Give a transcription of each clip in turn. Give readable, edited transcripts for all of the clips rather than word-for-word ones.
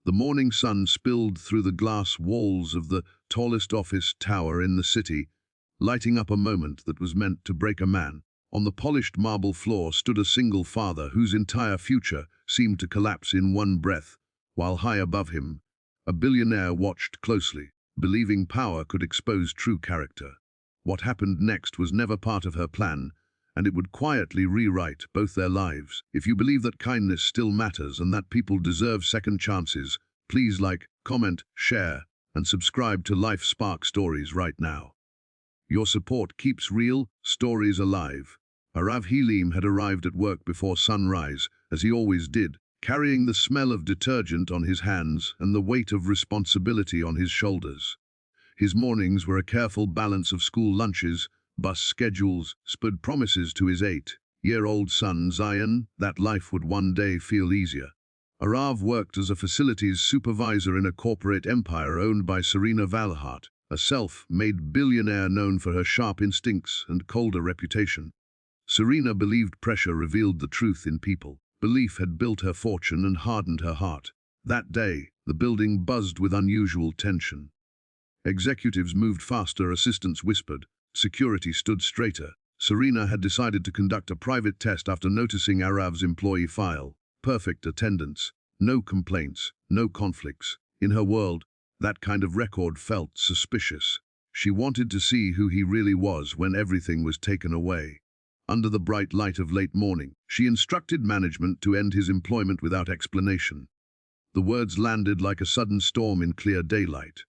The morning sun spilled through the glass walls of the tallest office tower in the city, lighting up a moment that was meant to break a man. On the polished marble floor stood a single father whose entire future seemed to collapse in one breath, while high above him, a billionaire watched closely, believing power could expose true character. What happened next was never part of her plan, and it would quietly rewrite both their lives. If you believe that kindness still matters and that people deserve second chances, please like, comment, share, and subscribe to Life Spark Stories right now. Your support keeps real stories alive. Arav Helim had arrived at work before sunrise, as he always did, carrying the smell of detergent on his hands and the weight of responsibility on his shoulders. His mornings were a careful balance of school lunches, bus schedules, spurred promises to his 8-year-old son Zion that life would one day feel easier. Arav worked as a facilities supervisor in a corporate empire owned by Serena Valhart, a self-made billionaire known for her sharp instincts and colder reputation. Serena believed pressure revealed the truth in people. Belief had built her fortune and hardened her heart. That day, the building buzzed with unusual tension. Executives moved faster, assistants whispered, security stood straighter. Serena had decided to conduct a private test after noticing Arav's employee file. Perfect attendance, no complaints, no conflicts. In her world, that kind of record felt suspicious. She wanted to see who he really was when everything was taken away. Under the bright light of late morning, she instructed management to end his employment without explanation. The words landed like a sudden storm in clear daylight.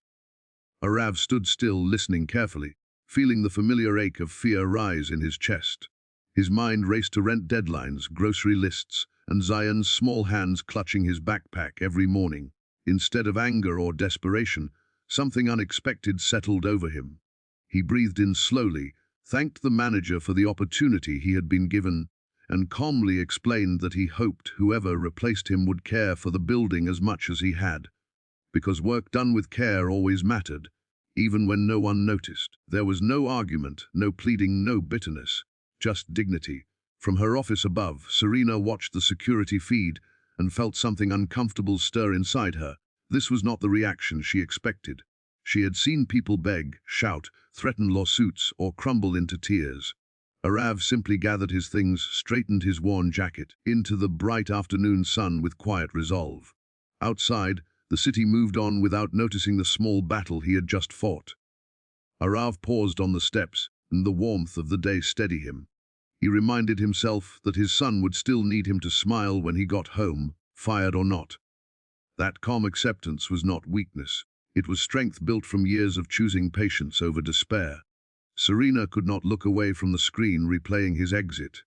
Arav stood still, listening carefully, feeling the familiar ache of fear rise in his chest. His mind raced to rent deadlines, grocery lists, and Zion's small hands clutching his backpack every morning. Instead of anger or desperation, something unexpected settled over him. He breathed in slowly, thanked the manager for the opportunity he had been given, and calmly explained that he hoped whoever replaced him would care for the building as much as he had. Because work done with care always mattered, even when no one noticed. There was no argument, no pleading, no bitterness, just dignity. From her office above, Serena watched the security feed and felt something uncomfortable stir inside her. This was not the reaction she expected. She had seen people beg, shout, threaten lawsuits, or crumble into tears. Arav simply gathered his things, straightened his worn jacket, into the bright afternoon sun with quiet resolve. Outside, the city moved on without noticing the small battle he had just fought. Arav paused on the steps, and the warmth of the day steadied him. He reminded himself that his son would still need him to smile when he got home, fired or not. That calm acceptance was not weakness. It was strength built from years of choosing patience over despair. Serena could not look away from the screen replaying his exit.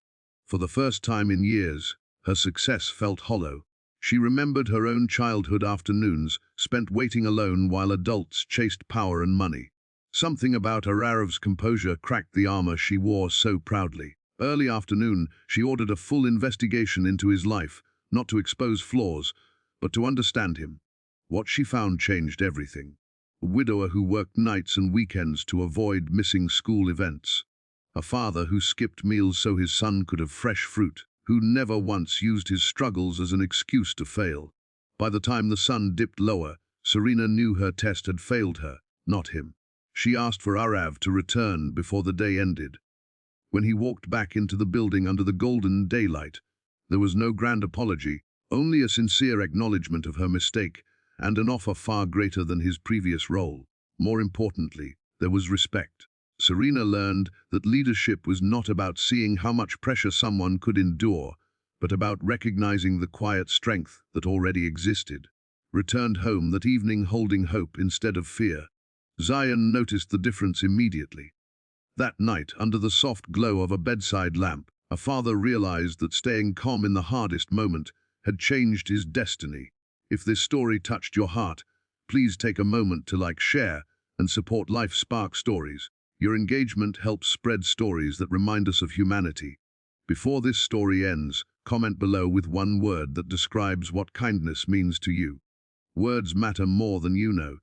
For the first time in years, her success felt hollow. She remembered her own childhood afternoons, spent waiting alone while adults chased power and money. Something about Arav's composure cracked the armor she wore so proudly. Early afternoon, she ordered a full investigation into his life, not to expose flaws, but to understand him. What she found changed everything. A widower who worked nights and weekends to avoid missing school events. A father who skipped meals so his son could have fresh fruit, who never once used his struggles as an excuse to fail. By the time the sun dipped lower, Serena knew her test had failed her, not him. She asked for Arav to return before the day ended. When he walked back into the building under the golden daylight, there was no grand apology, only a sincere acknowledgement of her mistake, and an offer far greater than his previous role. More importantly, there was respect. Serena learned that leadership was not about seeing how much pressure someone could endure, but about recognizing the quiet strength that already existed. Returned home that evening holding hope instead of fear. Zion noticed the difference immediately. That night, under the soft glow of a bedside lamp, a father realized that staying calm in the hardest moment had changed his destiny. If this story touched your heart, please take a moment to like, share, and support Life Spark Stories. Your engagement helps spread stories that remind us of humanity. Before this story ends, comment below with one word that describes what kindness means to you. Words matter more than you know.